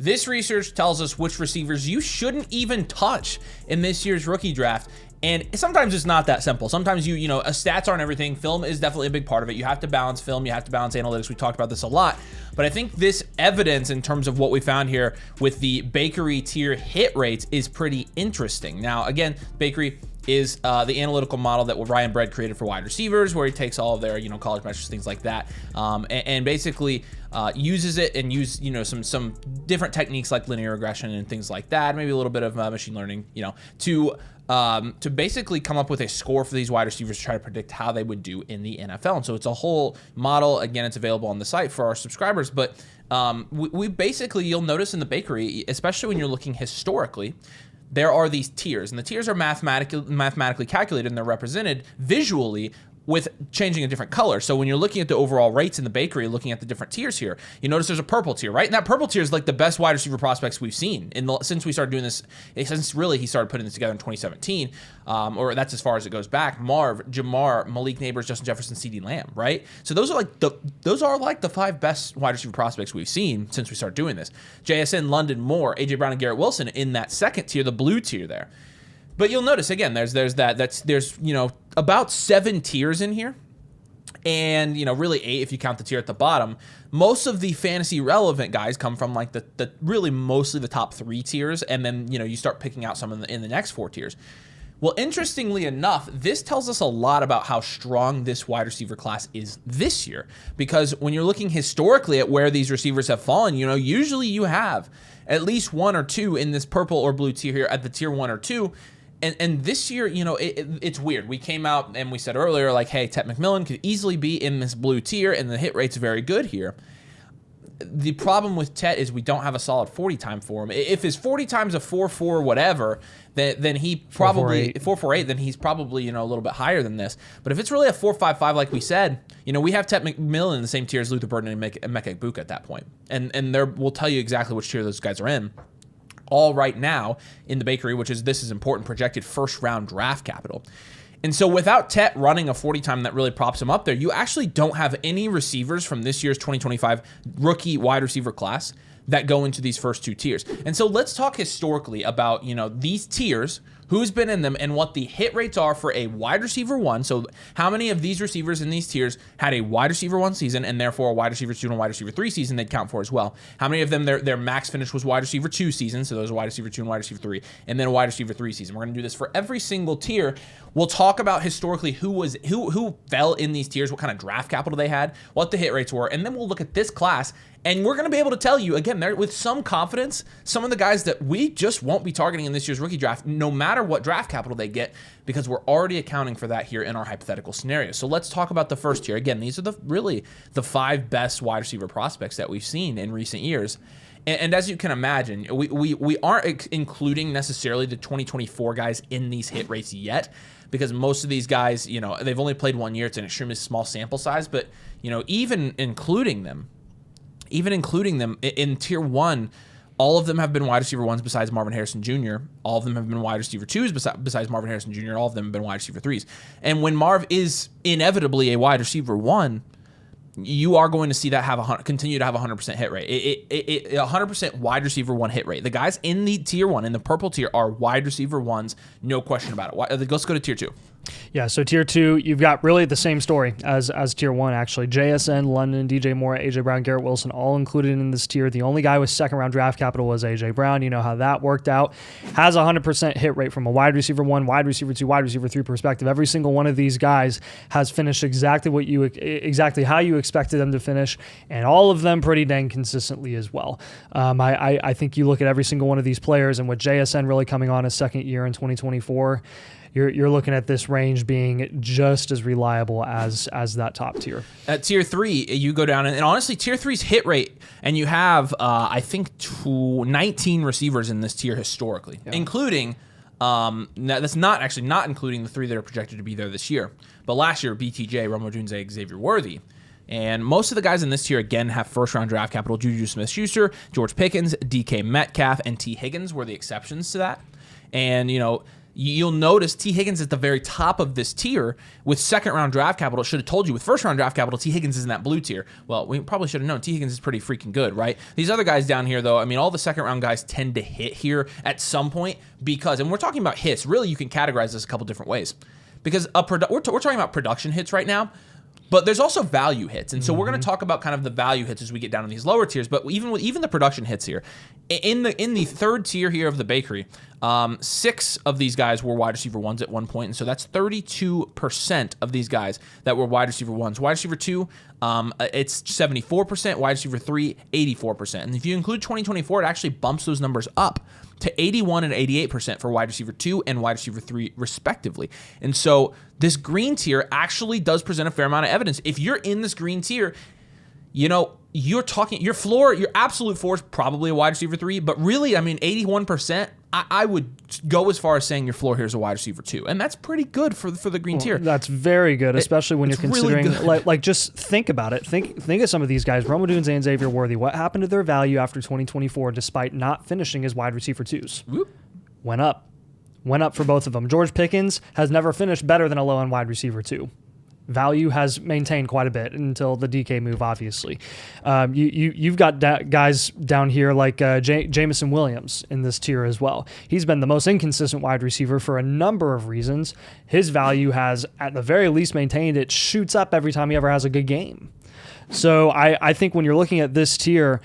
This research tells us which receivers you shouldn't even touch in this year's rookie draft. And sometimes it's not that simple. Sometimes stats aren't everything. Film is definitely a big part of it. You have to balance film. You have to balance analytics. We talked about this a lot. But I think this evidence in terms of what we found here with the Bakery tier hit rates is pretty interesting. Now, again, Bakery is the analytical model that Ryan Bread created for wide receivers, where he takes all of their college measures, things like that, and basically uses it and some different techniques like linear regression and things like that, maybe a little bit of machine learning, to basically come up with a score for these wide receivers to try to predict how they would do in the NFL. And so it's a whole model. Again, it's available on the site for our subscribers, but we basically, you'll notice in the Bakery, especially when you're looking historically, there are these tiers, and the tiers are mathematically calculated, and they're represented visually with changing a different color. So when you're looking at the overall rates in the Bakery, looking at the different tiers here, you notice there's a purple tier, right? And that purple tier is like the best wide receiver prospects we've seen since we started doing this, since really he started putting this together in 2017, or that's as far as it goes back. Marv, Jamar, Malik Neighbors, Justin Jefferson, CeeDee Lamb, right? So those are like the 5 best wide receiver prospects we've seen since we started doing this. JSN, London, Moore, AJ Brown, and Garrett Wilson in that second tier, the blue tier there. But you'll notice again, there's about 7 tiers in here, and really 8 if you count the tier at the bottom. Most of the fantasy relevant guys come from like the really mostly the top 3 tiers, and then you start picking out some in the next 4 tiers. Well, interestingly enough, this tells us a lot about how strong this wide receiver class is this year, because when you're looking historically at where these receivers have fallen, usually you have at least 1 or 2 in this purple or blue tier here at the tier 1 or 2. And this year, it's weird. We came out and we said earlier, like, hey, Tet McMillan could easily be in this blue tier, and the hit rate's very good here. The problem with Tet is we don't have a solid 40 time for him. If his 40 times a 4.4 whatever, then he probably 4.48, then he's probably a little bit higher than this. But if it's really a 4.55, like we said, we have Tet McMillan in the same tier as Luther Burden and Emeka Egbuka at that point, and we'll tell you exactly which tier those guys are in. All right now in the Bakery, this is important, projected first round draft capital. And so without Tet running a 40 time that really props him up there, you actually don't have any receivers from this year's 2025 rookie wide receiver class that go into these first 2 tiers. And so let's talk historically about, these tiers, who's been in them, and what the hit rates are for a wide receiver 1. So how many of these receivers in these tiers had a wide receiver 1 season, and therefore a wide receiver 2 and a wide receiver 3 season they'd count for as well? How many of them their max finish was wide receiver 2 season, so those are wide receiver 2 and wide receiver 3, and then a wide receiver 3 season. We're going to do this for every single tier. We'll talk about historically who fell in these tiers, what kind of draft capital they had, what the hit rates were, and then we'll look at this class, and we're going to be able to tell you, again, with some confidence, some of the guys that we just won't be targeting in this year's rookie draft, no matter what draft capital they get, because we're already accounting for that here in our hypothetical scenario. So let's talk about the first tier. Again, these are the 5 best wide receiver prospects that we've seen in recent years. And as you can imagine, we aren't including necessarily the 2024 guys in these hit rates yet, because most of these guys, they've only played 1 year. It's an extremely small sample size, but even including them in tier 1, all of them have been wide receiver 1s besides Marvin Harrison Jr. All of them have been wide receiver 2s besides Marvin Harrison Jr. All of them have been wide receiver 3s. And when Marv is inevitably a wide receiver 1, you are going to see that continue to have a 100% hit rate. 100% wide receiver 1 hit rate. The guys in the tier 1, in the purple tier, are wide receiver 1s, no question about it. Let's go to tier 2. Yeah, so tier 2, you've got really the same story as tier 1, actually. JSN, London, DJ Moore, AJ Brown, Garrett Wilson, all included in this tier. The only guy with second round draft capital was AJ Brown. You know how that worked out. Has a 100% hit rate from a wide receiver 1, wide receiver 2, wide receiver 3 perspective. Every single one of these guys has finished exactly how you expected them to finish, and all of them pretty dang consistently as well. I think you look at every single one of these players, and with JSN really coming on his second year in 2024, you're looking at this range being just as reliable as that top tier. At tier 3, you go down, and honestly, tier 3's hit rate, and you have, I think, 19 receivers in this tier historically, including, that's not including the 3 that are projected to be there this year. But last year, BTJ, Rome Odunze, Xavier Worthy. And most of the guys in this tier, again, have first-round draft capital. Juju Smith-Schuster, George Pickens, DK Metcalf, and T. Higgins were the exceptions to that. And, You'll notice T. Higgins at the very top of this tier with second round draft capital. It should have told you with first round draft capital, T. Higgins is in that blue tier. Well, we probably should have known T. Higgins is pretty freaking good, right? These other guys down here, though, I mean, all the second round guys tend to hit here at some point because, and we're talking about hits, really you can categorize this a couple different ways because we're talking about production hits right now. But there's also value hits, and so we're going to talk about kind of the value hits as we get down in these lower tiers. But even the production hits here, in the third tier here of the bakery, 6 of these guys were wide receiver 1s at one point, and so that's 32% of these guys that were wide receiver 1s. Wide receiver 2, it's 74%. Wide receiver 3, 84%. And if you include 2024, it actually bumps those numbers up to 81 and 88% for wide receiver 2 and wide receiver 3 respectively. And so this green tier actually does present a fair amount of evidence. If you're in this green tier, you know, you're talking your floor, your absolute floor is probably a wide receiver 3, but really, I mean, 81%, I would go as far as saying your floor here is a wide receiver 2, and that's pretty good for the green tier. That's very good, especially when you're considering, really like just think about it. Think of some of these guys, Rome Odunze and Xavier Worthy. What happened to their value after 2024, despite not finishing as wide receiver 2s? Whoop. Went up for both of them. George Pickens has never finished better than a low-end wide receiver 2. Value has maintained quite a bit until the DK move, obviously. You've got guys down here like Jamison Williams in this tier as well. He's been the most inconsistent wide receiver for a number of reasons. His value has, at the very least, maintained. It shoots up every time he ever has a good game. So I think when you're looking at this tier,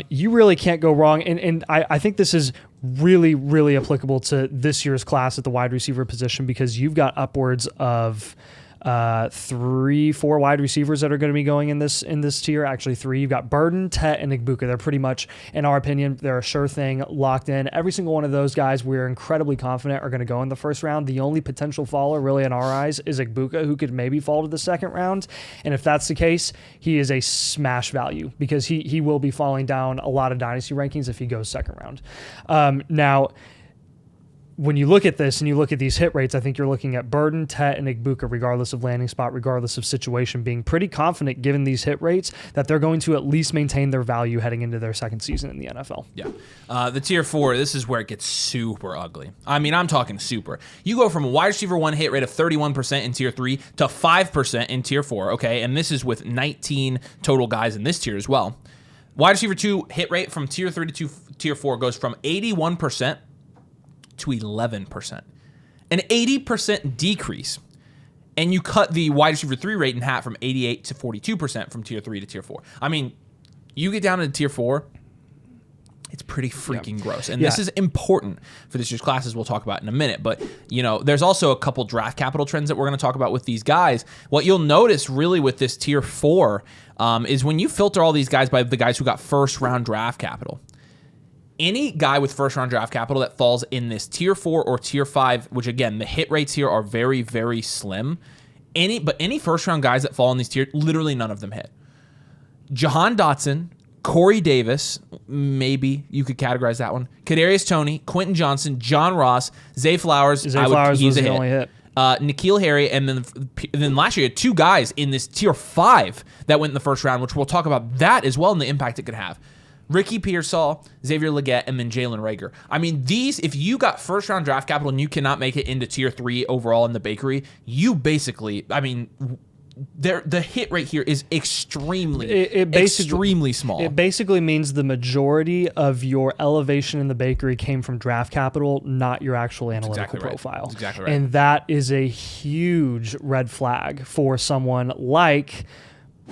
you really can't go wrong. And I think this is really, really applicable to this year's class at the wide receiver position because you've got upwards of 3-4 wide receivers that are going to be going in this tier. Actually 3. You've got Burden, Tet, and Igbuka. They're pretty much, in our opinion, they're a sure thing, locked in. Every single one of those guys we're incredibly confident are going to go in the first round. The only potential faller really in our eyes is Igbuka, who could maybe fall to the second round. And if that's the case, he is a smash value because he will be falling down a lot of dynasty rankings if he goes second round. Now, when you look at this and you look at these hit rates, I think you're looking at Burden, Tet, and Igbuka, regardless of landing spot, regardless of situation, being pretty confident given these hit rates that they're going to at least maintain their value heading into their second season in the NFL. Yeah. The tier 4, this is where it gets super ugly. I mean, I'm talking super. You go from a wide receiver 1 hit rate of 31% in tier 3 to 5% in tier 4, okay? And this is with 19 total guys in this tier as well. Wide receiver 2 hit rate from tier 3 to tier 4 goes from 81% to 11%, an 80% decrease, and you cut the wide receiver 3 rate in half from 88 to 42% from tier 3 to tier 4. I mean, you get down to tier 4, it's pretty freaking gross, and this is important for this year's classes. We'll talk about in a minute, but you know, there's also a couple draft capital trends that we're going to talk about with these guys. What you'll notice really with this tier 4 is when you filter all these guys by the guys who got first round draft capital. Any guy with first round draft capital that falls in this tier 4 or tier 5, which again, the hit rates here are very, very slim. Any first round guys that fall in these tiers, literally none of them hit. Jahan Dotson, Corey Davis, maybe you could categorize that one. Kadarius Toney, Quentin Johnson, John Ross, Zay Flowers. Zay Flowers was the only hit. N'Keal Harry, and then last year you had 2 guys in this tier 5 that went in the first round, which we'll talk about that as well and the impact it could have. Ricky Pearsall, Xavier Legette, and then Jalen Reagor. I mean, these, if you got first round draft capital and you cannot make it into tier 3 overall in the bakery, you basically, I mean, the hit rate here is extremely small. It basically means the majority of your elevation in the bakery came from draft capital, not your actual analytical profile. That's exactly right. And that is a huge red flag for someone like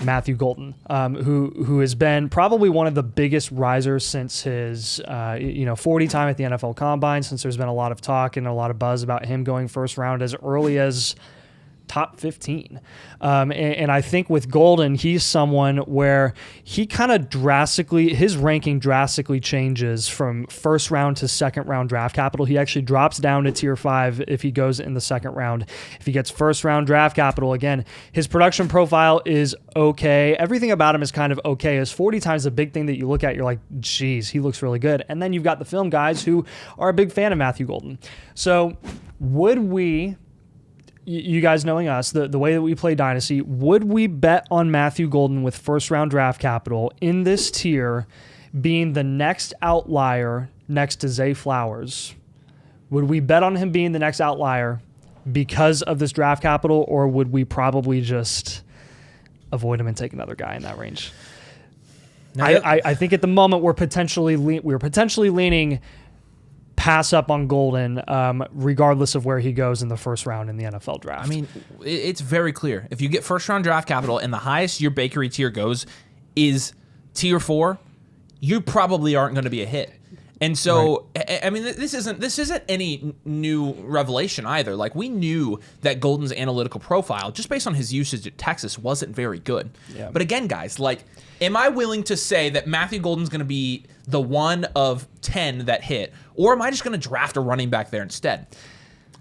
Matthew Golden, who has been probably one of the biggest risers since his 40 time at the NFL Combine, since there's been a lot of talk and a lot of buzz about him going first round as early as top 15. And I think with Golden, he's someone where he kind of his ranking drastically changes from first round to second round draft capital. He actually drops down to tier 5 if he goes in the second round. If he gets first round draft capital, again, his production profile is okay. Everything about him is kind of okay. His 40 times the big thing that you look at, you're like, geez, he looks really good. And then you've got the film guys who are a big fan of Matthew Golden. So would we, you guys knowing us, the way that we play Dynasty, would we bet on Matthew Golden with first round draft capital in this tier being the next outlier next to Zay Flowers? Would we bet on him being the next outlier because of this draft capital, or would we probably just avoid him and take another guy in that range? I think at the moment we're potentially leaning pass up on Golden, regardless of where he goes in the first round in the NFL draft. I mean, it's very clear. If you get first round draft capital and the highest your bakery tier goes is tier 4, you probably aren't going to be a hit. And so, right. I mean, this isn't any new revelation either. Like, we knew that Golden's analytical profile, just based on his usage at Texas, wasn't very good. Yeah. But again, guys, like, am I willing to say that Matthew Golden's going to be the 1 of 10 that hit, or am I just going to draft a running back there instead?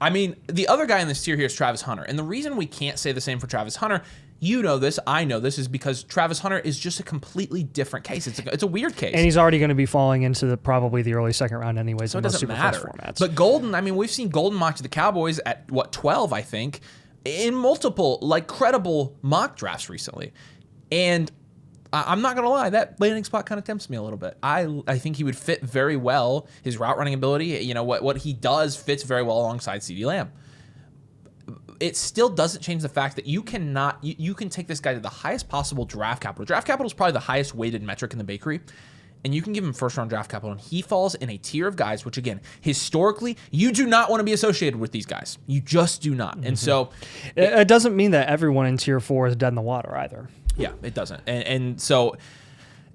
I mean, the other guy in this tier here is Travis Hunter. And the reason we can't say the same for Travis Hunter, you know this, I know this, is because Travis Hunter is just a completely different case. It's a weird case. And he's already going to be falling into probably the early second round anyways. So it doesn't matter. Formats. But Golden, I mean, we've seen Golden mock to the Cowboys at, 12, I think, in multiple, like, credible mock drafts recently. And I'm not going to lie, that landing spot kind of tempts me a little bit. I think he would fit very well. His route running ability, you know, what he does fits very well alongside CeeDee Lamb. It still doesn't change the fact that you cannot, you can take this guy to the highest possible draft capital. Draft capital is probably the highest weighted metric in the bakery, and you can give him first round draft capital, and he falls in a tier of guys, which again, historically, you do not want to be associated with these guys. You just do not. And so it doesn't mean that everyone in tier 4 is dead in the water either. Yeah, it doesn't. And so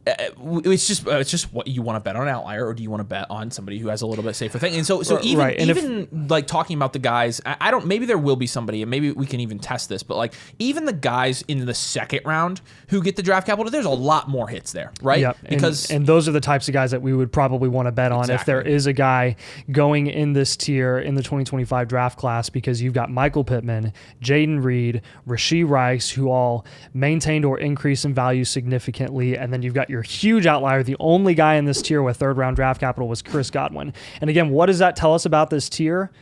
it's just what you want to bet on an outlier, or do you want to bet on somebody who has a little bit safer thing? And so even right. And even like talking about the guys, I don't, maybe there will be somebody, and maybe we can even test this, but like even the guys in the second round who get the draft capital, there's a lot more hits there, right? Yep. Because and those are the types of guys that we would probably want to bet on if there is a guy going in this tier in the 2025 draft class, because you've got Michael Pittman, Jaden Reed, Rashee Rice, who all maintained or increased in value significantly, and then you've got your huge outlier. The only guy in this tier with third round draft capital was Chris Godwin. And again, what does that tell us about this tier?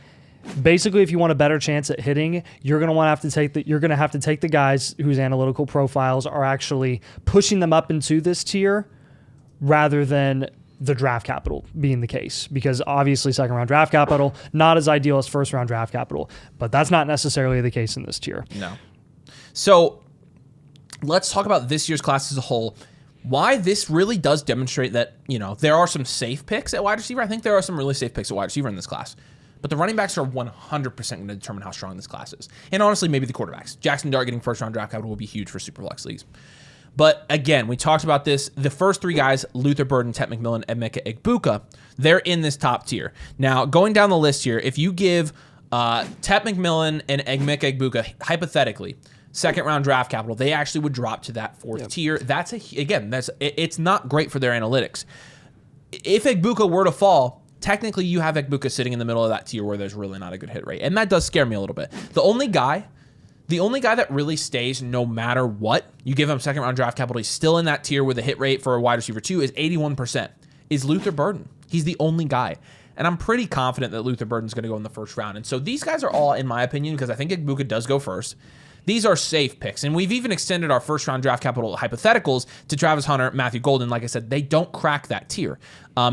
Basically, if you want a better chance at hitting, you're going to have to take the guys whose analytical profiles are actually pushing them up into this tier rather than the draft capital being the case, because obviously second round draft capital, not as ideal as first round draft capital, but that's not necessarily the case in this tier. No. So let's talk about this year's class as a whole. Why this really does demonstrate that, you know, there are some safe picks at wide receiver. I think there are some really safe picks at wide receiver in this class. But the running backs are 100% going to determine how strong this class is. And honestly, maybe the quarterbacks. Jackson Dart getting first round draft capital will be huge for Superflex leagues. But again, we talked about this. The first three guys, Luther Burden, Tet McMillan, and Emeka Egbuka, they're in this top tier. Now, going down the list here, if you give Tet McMillan and Emeka Egbuka, hypothetically, second round draft capital, they actually would drop to that fourth tier. That's it's not great for their analytics. If Egbuka were to fall, technically you have Egbuka sitting in the middle of that tier where there's really not a good hit rate. And that does scare me a little bit. The only guy that really stays no matter what, you give him second round draft capital, he's still in that tier where the hit rate for a wide receiver 2 is 81%, is Luther Burden. He's the only guy. And I'm pretty confident that Luther Burden's going to go in the first round. And so these guys are all, in my opinion, because I think Egbuka does go first, these are safe picks. And we've even extended our first round draft capital hypotheticals to Travis Hunter, Matthew Golden. Like I said, they don't crack that tier.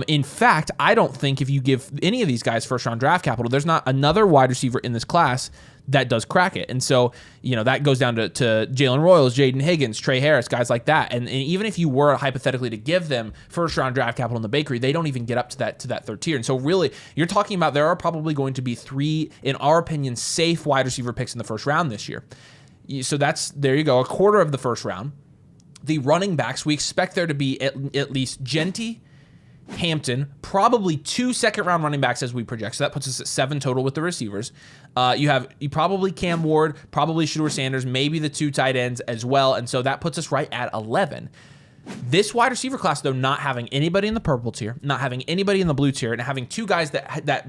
In fact, I don't think if you give any of these guys first round draft capital, there's not another wide receiver in this class that does crack it. And so, you know, that goes down to Jalen Royals, Jaden Higgins, Trey Harris, guys like that. And even if you were hypothetically to give them first round draft capital in the bakery, they don't even get up to that third tier. And so really, you're talking about there are probably going to be 3, in our opinion, safe wide receiver picks in the first round this year. So there you go, a quarter of the first round. The running backs, we expect there to be at least Genty, Hampton, probably 2 second-round running backs as we project. So that puts us at 7 total with the receivers. You probably Cam Ward, probably Shedeur Sanders, maybe the 2 tight ends as well. And so that puts us right at 11. This wide receiver class, though, not having anybody in the purple tier, not having anybody in the blue tier, and having 2 guys that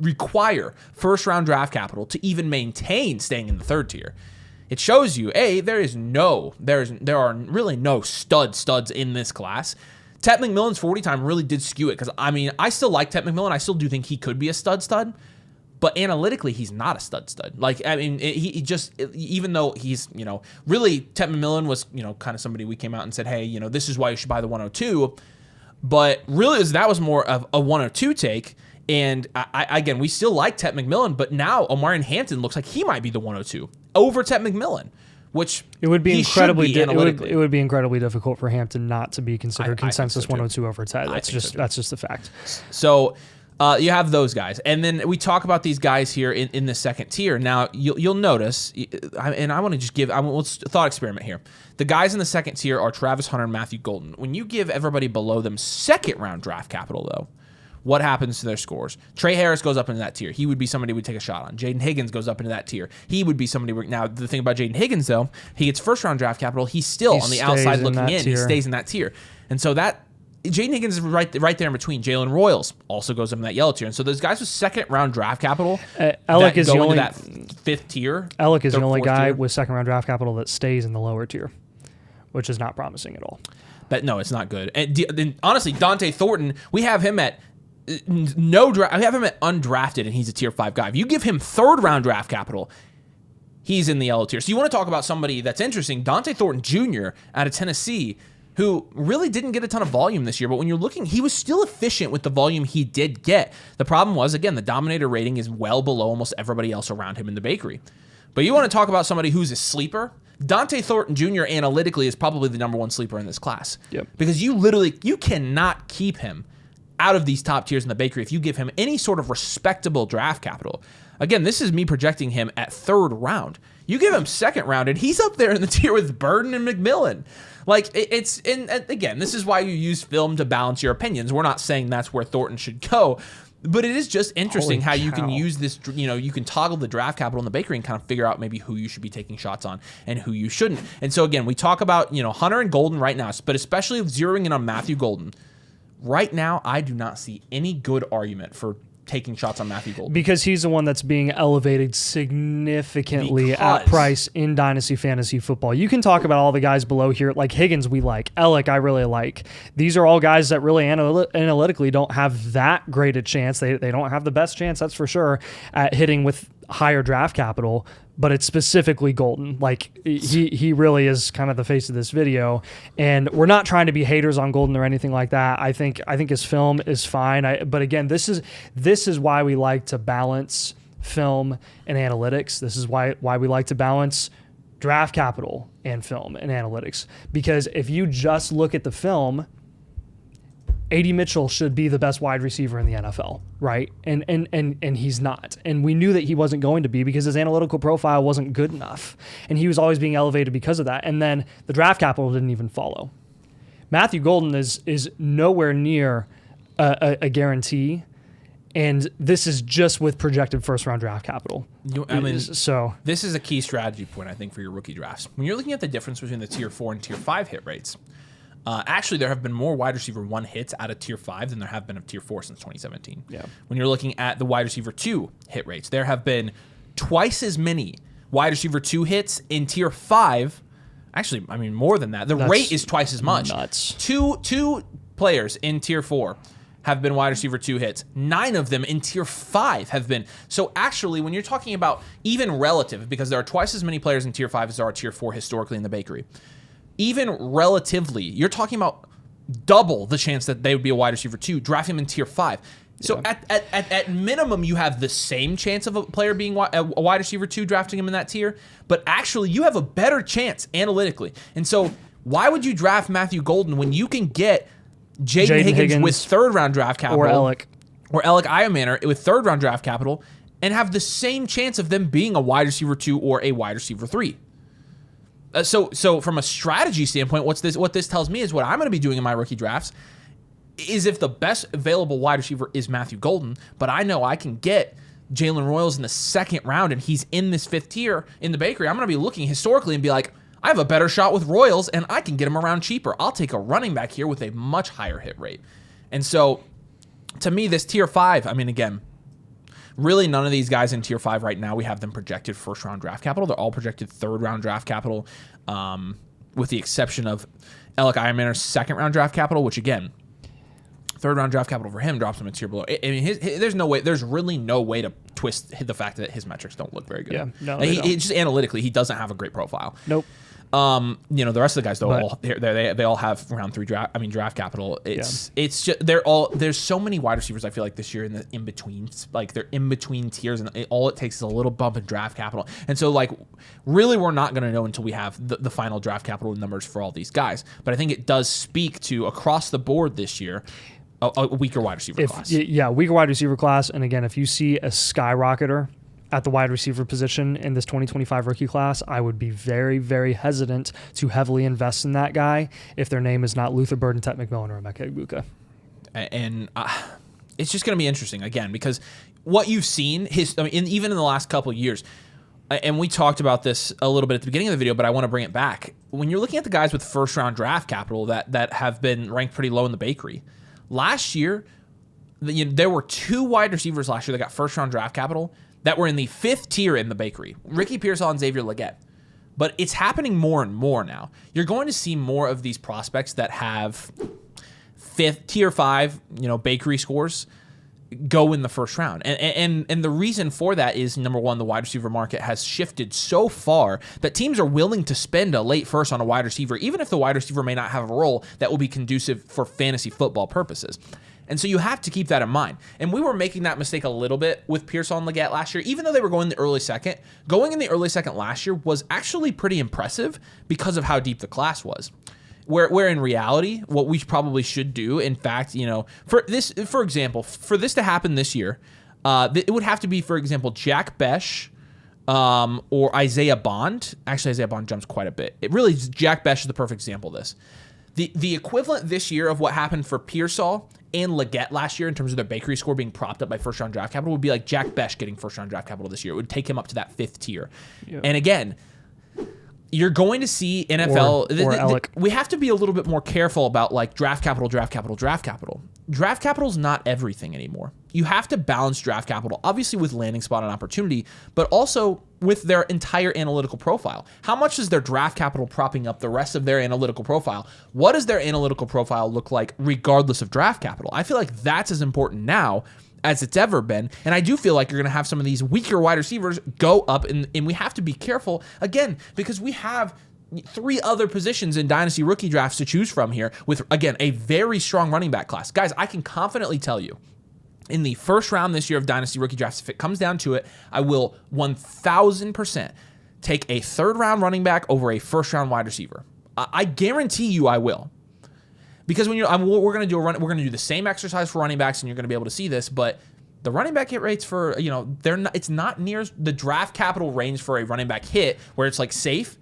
require first-round draft capital to even maintain staying in the third tier, it shows you, there are really no studs in this class. Tet McMillan's 40 time really did skew it, because, I mean, I still like Tet McMillan. I still do think he could be a stud, but analytically, he's not a stud. Like, I mean, he just, even though he's, you know, really, Tet McMillan was, you know, kind of somebody we came out and said, hey, you know, this is why you should buy the 102. But really, that was more of a 102 take. And again, we still like Tet McMillan, but now Omarion Hampton looks like he might be the 102 over Tet McMillan, which it would be incredibly analytically. It would be incredibly difficult for Hampton not to be considered consensus 102 over Tet. That's just a fact. So you have those guys, and then we talk about these guys here in the second tier. Now you'll notice, and I want to just give let's thought experiment here. The guys in the second tier are Travis Hunter and Matthew Golden. When you give everybody below them second round draft capital, though, what happens to their scores? Trey Harris goes up into that tier. He would be somebody we'd take a shot on. Jaden Higgins goes up into that tier. He would be somebody. Now, the thing about Jaden Higgins, though, he gets first-round draft capital. He's still on the outside looking in. He stays in that tier. And so that Jaden Higgins is right there in between. Jalen Royals also goes up in that yellow tier. And so those guys with second-round draft capital Alec is into that fifth tier. Alec is the only guy with second-round draft capital that stays in the lower tier, which is not promising at all. But no, it's not good. And honestly, Dante Thornton, we have him at no draft. I have him at undrafted, and he's a tier 5 guy. If you give him third round draft capital, he's in the yellow tier. So you want to talk about somebody that's interesting, Dante Thornton Jr. out of Tennessee, who really didn't get a ton of volume this year, but when you're looking, he was still efficient with the volume he did get. The problem was, again, the dominator rating is well below almost everybody else around him in the bakery. But you want to talk about somebody who's a sleeper? Dante Thornton Jr. analytically is probably the number 1 sleeper in this class. Yep. Because you cannot keep him out of these top tiers in the bakery if you give him any sort of respectable draft capital. Again, this is me projecting him at third round. You give him second round, and he's up there in the tier with Burden and McMillan. Like, again, this is why you use film to balance your opinions. We're not saying that's where Thornton should go, but it is just interesting how you can use this, you can toggle the draft capital in the bakery and kind of figure out maybe who you should be taking shots on and who you shouldn't. And so, again, we talk about, Hunter and Golden right now, but especially zeroing in on Matthew Golden. Right now, I do not see any good argument for taking shots on Matthew Golden. Because he's the one that's being elevated significantly at price in Dynasty Fantasy Football. You can talk about all the guys below here, like Higgins we like, Alec I really like. These are all guys that really analytically don't have that great a chance. They don't have the best chance, that's for sure, at hitting with higher draft capital, but it's specifically Golden. Like, he really is kind of the face of this video, and we're not trying to be haters on Golden or anything like that. I think his film is fine. But again, this is why we like to balance film and analytics. This is why we like to balance draft capital and film and analytics, because if you just look at the film, A.D. Mitchell should be the best wide receiver in the NFL, right? And he's not. And we knew that he wasn't going to be because his analytical profile wasn't good enough. And he was always being elevated because of that. And then the draft capital didn't even follow. Matthew Golden is nowhere near a guarantee. And this is just with projected first-round draft capital. This is a key strategy point, I think, for your rookie drafts. When you're looking at the difference between the Tier 4 and Tier 5 hit rates, actually, there have been more wide receiver 1 hits out of Tier 5 than there have been of Tier 4 since 2017. Yeah. When you're looking at the wide receiver 2 hit rates, there have been twice as many wide receiver 2 hits in Tier 5. Actually, more than that. That's rate is twice as much. Nuts. Two players in Tier 4 have been wide receiver 2 hits. 9 of them in Tier 5 have been. So actually, when you're talking about even relative, because there are twice as many players in Tier 5 as there are Tier 4 historically in the bakery, even relatively, you're talking about double the chance that they would be a wide receiver 2, draft him in Tier 5. So at minimum, you have the same chance of a player being a wide receiver 2, drafting him in that tier, but actually you have a better chance analytically. And so why would you draft Matthew Golden when you can get Jaden Higgins with third-round draft capital, or Alec Ironmanner with third-round draft capital, and have the same chance of them being a wide receiver 2 or a wide receiver 3? So from a strategy standpoint, what this tells me is what I'm going to be doing in my rookie drafts is if the best available wide receiver is Matthew Golden, but I know I can get Jalen Royals in the second round and he's in this fifth tier in the bakery, I'm going to be looking historically and be like, I have a better shot with Royals and I can get him around cheaper. I'll take a running back here with a much higher hit rate. And so to me, this Tier 5, again, really none of these guys in Tier 5 right now, we have them projected first-round draft capital. They're all projected third-round draft capital, with the exception of Alec Ironmanner's second-round draft capital, which, again, third-round draft capital for him drops him a tier below. There's really no way to twist the fact that his metrics don't look very good. Yeah, no, he just analytically, he doesn't have a great profile. Nope. You know, the rest of the guys though, they all have round 3 draft capital. It's just there's so many wide receivers I feel like this year in the in between, like they're in between tiers, and all it takes is a little bump in draft capital. And so like really we're not going to know until we have the final draft capital numbers for all these guys. But I think it does speak to across the board this year a weaker wide receiver class. Yeah, weaker wide receiver class. And again, if you see a skyrocketer at the wide receiver position in this 2025 rookie class, I would be very, very hesitant to heavily invest in that guy if their name is not Luther Burden, Tet McMillan, or Emeka Egbuka. And it's just going to be interesting, again, because what you've seen, even in the last couple of years, and we talked about this a little bit at the beginning of the video, but I want to bring it back. When you're looking at the guys with first-round draft capital that have been ranked pretty low in the bakery, last year, there were 2 wide receivers last year that got first-round draft capital that were in the 5th tier in the bakery, Ricky Pearsall and Xavier Legette. But it's happening more and more now. You're going to see more of these prospects that have tier 5, bakery scores go in the first round. And the reason for that is, number one, the wide receiver market has shifted so far that teams are willing to spend a late first on a wide receiver, even if the wide receiver may not have a role that will be conducive for fantasy football purposes. And so you have to keep that in mind. And we were making that mistake a little bit with Pearsall and Legette last year, even though they were going in the early second. Going in the early second last year was actually pretty impressive because of how deep the class was. Where in reality, what we probably should do, in fact, for example, for this to happen this year, it would have to be, for example, Jack Besh or Isaiah Bond. Actually, Isaiah Bond jumps quite a bit. Jack Besh is the perfect example of this. The equivalent this year of what happened for Pearsall and Legette last year in terms of their bakery score being propped up by first-round draft capital would be like Jack Besh getting first-round draft capital this year. It would take him up to that 5th tier. Yeah. And again, you're going to see NFL. We have to be a little bit more careful about like draft capital. Draft capital is not everything anymore. You have to balance draft capital, obviously with landing spot and opportunity, but also with their entire analytical profile. How much is their draft capital propping up the rest of their analytical profile? What does their analytical profile look like regardless of draft capital? I feel like that's as important now as it's ever been. And I do feel like you're going to have some of these weaker wide receivers go up, and we have to be careful, again, because we have 3 other positions in dynasty rookie drafts to choose from here with, again, a very strong running back class. Guys, I can confidently tell you, in the first round this year of dynasty rookie drafts, if it comes down to it, I will 1,000% take a 3rd-round running back over a first-round wide receiver. I guarantee you I will. Because we're going to do the same exercise for running backs, and you're going to be able to see this, but the running back hit rates for, it's not near the draft capital range for a running back hit where it's like safe.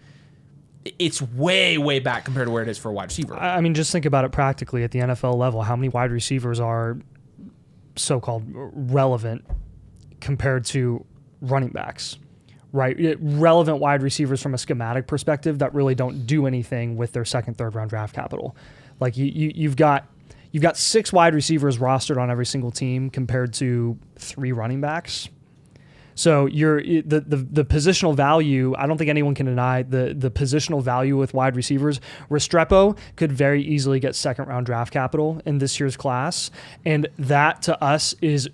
It's way, way back compared to where it is for a wide receiver. I mean, just think about it practically at the NFL level. How many wide receivers are so-called relevant compared to running backs, right? Relevant wide receivers from a schematic perspective that really don't do anything with their 2nd, 3rd-round draft capital. Like you've got 6 wide receivers rostered on every single team compared to 3 running backs. So the positional value, I don't think anyone can deny the positional value with wide receivers. Restrepo could very easily get 2nd-round draft capital in this year's class, and that to us is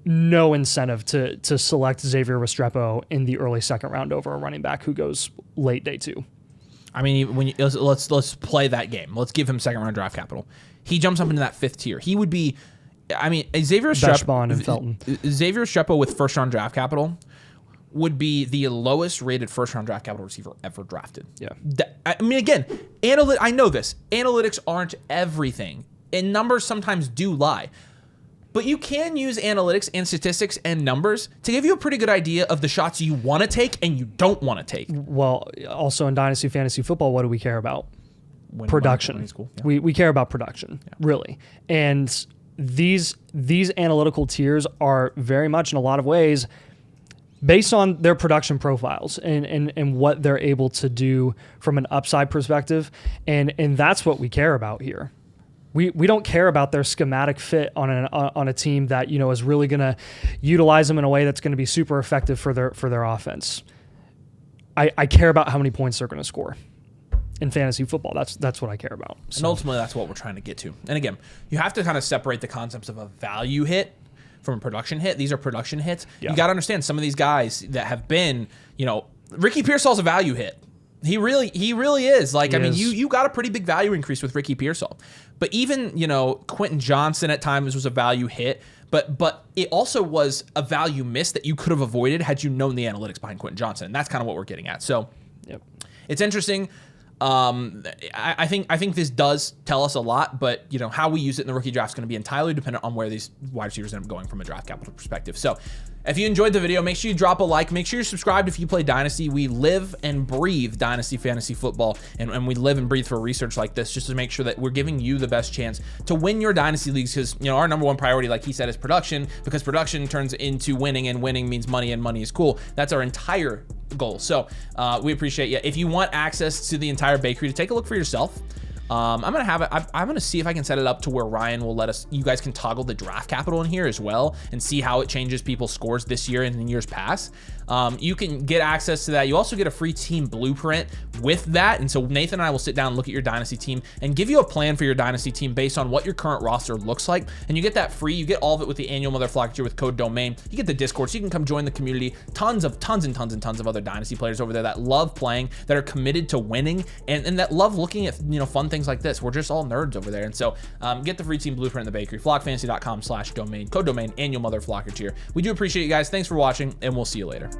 no incentive to select Xavier Restrepo in the early 2nd round over a running back who goes late day 2. I mean, let's play that game. Let's give him 2nd-round draft capital. He jumps up into that 5th tier. He would be, Xavier Restrepo with 1st-round draft capital would be the lowest rated 1st-round draft capital receiver ever drafted. Yeah. Again, I know this. Analytics aren't everything, and numbers sometimes do lie. But you can use analytics and statistics and numbers to give you a pretty good idea of the shots you want to take and you don't want to take. Well, also in Dynasty Fantasy Football, what do we care about? Production. Cool. Yeah. We care about production, really. And these analytical tiers are very much, in a lot of ways, based on their production profiles and what they're able to do from an upside perspective. And that's what we care about here. We don't care about their schematic fit on a team that is really going to utilize them in a way that's going to be super effective for their offense. I care about how many points they're going to score in fantasy football. That's what I care about. So. And ultimately, that's what we're trying to get to. And again, you have to kind of separate the concepts of a value hit from a production hit. These are production hits. Yeah. You got to understand some of these guys that have been, Ricky Pearsall's a value hit. He really is. Like, I mean, is. you got a pretty big value increase with Ricky Pearsall. But even, you know, Quentin Johnson at times was a value hit. But it also was a value miss that you could have avoided had you known the analytics behind Quentin Johnson. And that's kind of what we're getting at. So it's interesting. I think this does tell us a lot, but you know, how we use it in the rookie draft is going to be entirely dependent on where these wide receivers end up going from a draft capital perspective. So if you enjoyed the video, make sure you drop a like, make sure you're subscribed if you play Dynasty. We live and breathe Dynasty fantasy football, and we live and breathe for research like this just to make sure that we're giving you the best chance to win your Dynasty leagues, because, you know, our number one priority, like he said, is production, because production turns into winning, and winning means money, and money is cool. That's our entire goal. So we appreciate you. If you want access to the entire bakery to take a look for yourself, I'm gonna have it. I'm gonna see if I can set it up to where Ryan will let us. You guys can toggle the draft capital in here as well and see how it changes people's scores this year and in years past. You can get access to that. You also get a free team blueprint with that. And so Nathan and I will sit down and look at your Dynasty team and give you a plan for your Dynasty team based on what your current roster looks like. And you get that free. You get all of it with the annual Motherflocker tier with code DOMAIN. You get the Discord, so you can come join the community. Tons and tons of other Dynasty players over there that love playing, that are committed to winning, and that love looking at, you know, fun things like this. We're just all nerds over there. And so get the free team blueprint in the bakery. flockfantasy.com/domain, code DOMAIN, annual Motherflocker tier. We do appreciate you guys. Thanks for watching, and we'll see you later.